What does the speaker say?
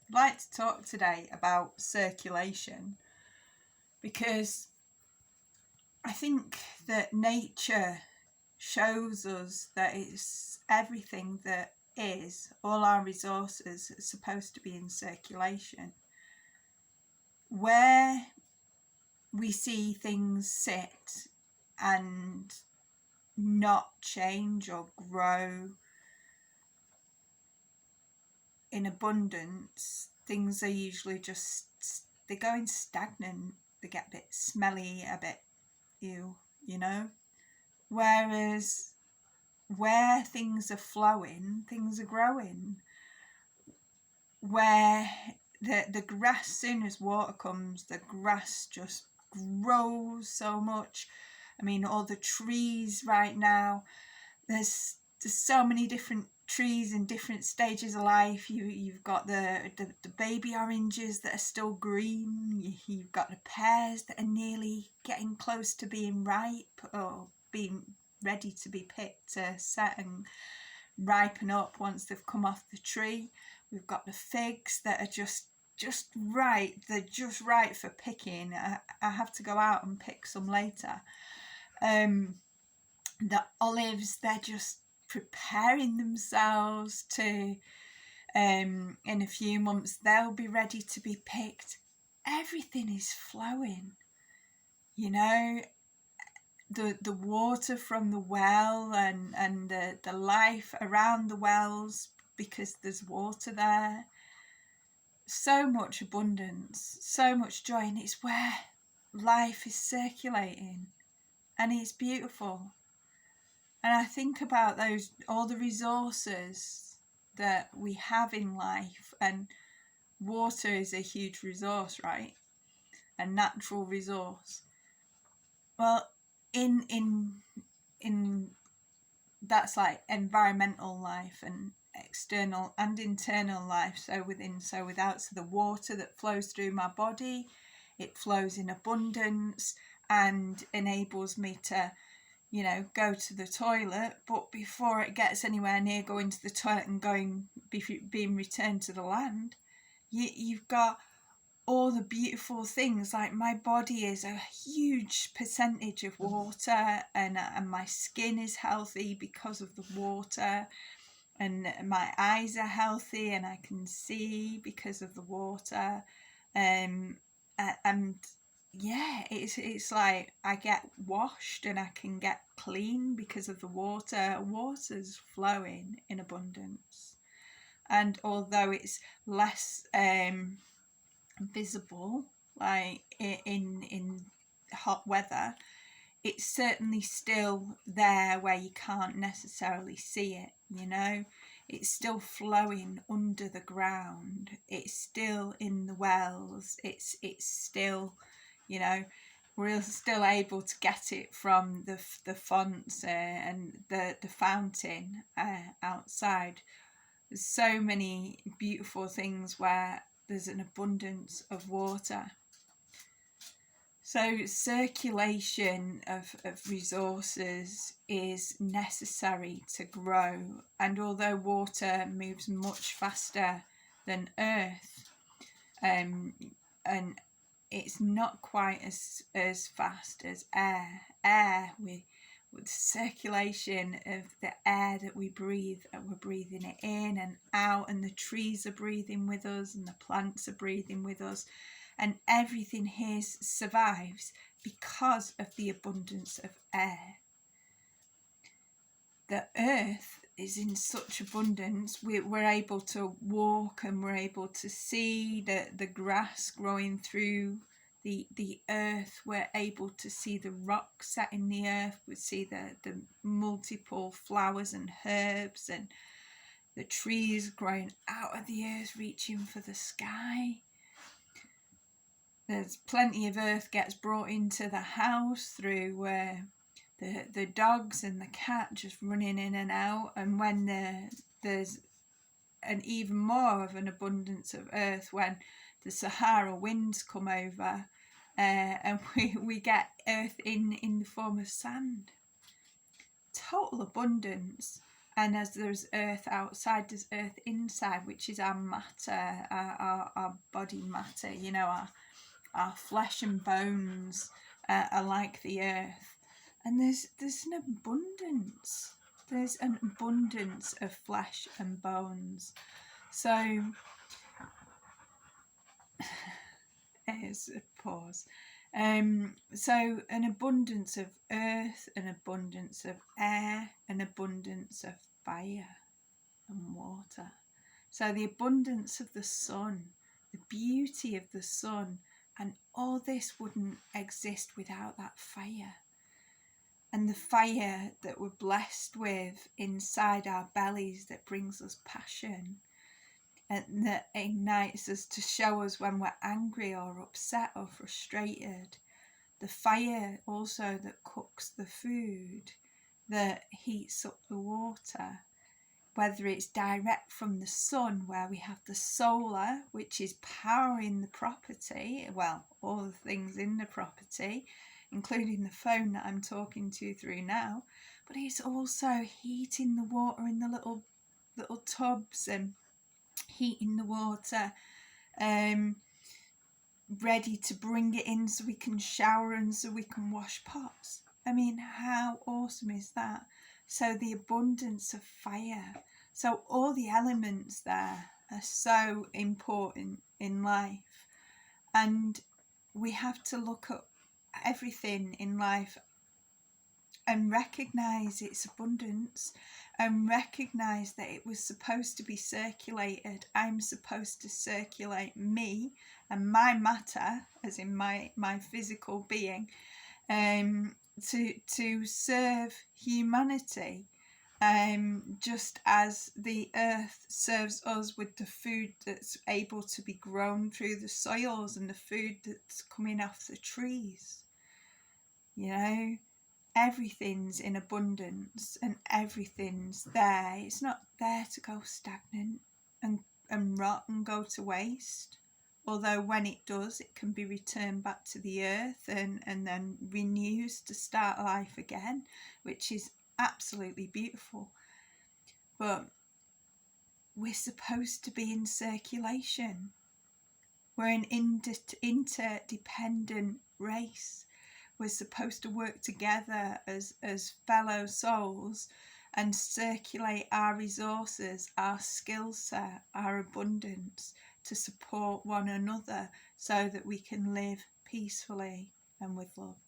I'd like to talk today about circulation because I think that nature shows us that it's everything that is, all our resources are supposed to be in circulation. Where we see things sit and not change or grow in abundance, things are usually they're going stagnant, they get a bit smelly, a bit ew, Whereas where things are flowing, things are growing. Where the grass, soon as water comes, the grass just grows so much. I mean, all the trees right now, there's so many different trees in different stages of life. You've got the baby oranges that are still green. You've got the pears that are nearly getting close to being ripe or being ready to be picked to set and ripen up once they've come off the tree. We've got the figs that are just right. They're just right for picking. I have to go out and pick some later. The olives, they're just preparing themselves to, in a few months, they'll be ready to be picked. Everything is flowing, the water from the well and the life around the wells, because there's water there. So much abundance, so much joy, and it's where life is circulating, and it's beautiful. And I think about all the resources that we have in life, and water is a huge resource, right? A natural resource. Well, in that's like environmental life and external and internal life, so within, so without. So the water that flows through my body, it flows in abundance and enables me to go to the toilet, but before it gets anywhere near going to the toilet and being returned to the land, you've got all the beautiful things. Like, my body is a huge percentage of water, and my skin is healthy because of the water, and my eyes are healthy and I can see because of the water, and yeah, it's like I get washed and I can get clean because of the water. Water's flowing in abundance, and although it's less visible, like in hot weather, it's certainly still there where you can't necessarily see it. It's still flowing under the ground. It's still in the wells. It's still, we're still able to get it from the fonts and the fountain outside. There's so many beautiful things where there's an abundance of water. So circulation of resources is necessary to grow, and although water moves much faster than earth, and it's not quite as fast as air. With circulation of the air that we breathe, we're breathing it in and out, and the trees are breathing with us, and the plants are breathing with us, and everything here survives because of the abundance of air. The earth is in such abundance. We're able to walk, and we're able to see the grass growing through the earth. We're able to see the rocks set in the earth. We see the multiple flowers and herbs, and the trees growing out of the earth, reaching for the sky. There's plenty of earth gets brought into the house through the dogs and the cat just running in and out. And when there's an even more of an abundance of earth when the Sahara winds come over, and we get earth in the form of sand. Total abundance. And as there's earth outside, there's earth inside, which is our matter, our body matter, you know, our flesh and bones are like the earth. And there's an abundance. There's an abundance of flesh and bones. So, there's a pause. So an abundance of earth, an abundance of air, an abundance of fire and water. So the abundance of the sun, the beauty of the sun, and all this wouldn't exist without that fire. And the fire that we're blessed with inside our bellies that brings us passion and that ignites us to show us when we're angry or upset or frustrated. The fire also that cooks the food, that heats up the water, whether it's direct from the sun, where we have the solar, which is powering the property, well, all the things in the property, including the phone that I'm talking to through now, but it's also heating the water in the little tubs and heating the water, ready to bring it in so we can shower and so we can wash pots. I mean, how awesome is that? So the abundance of fire. So all the elements there are so important in life. And we have to look at everything in life and recognise its abundance and recognise that it was supposed to be circulated. I'm supposed to circulate me and my matter, as in my physical being, to serve humanity, just as the earth serves us with the food that's able to be grown through the soils and the food that's coming off the trees. You know, everything's in abundance and everything's there. It's not there to go stagnant and rot and go to waste. Although when it does, it can be returned back to the earth and then renews to start life again, which is absolutely beautiful. But we're supposed to be in circulation. We're an interdependent race. We're supposed to work together as fellow souls and circulate our resources, our skill set, our abundance to support one another so that we can live peacefully and with love.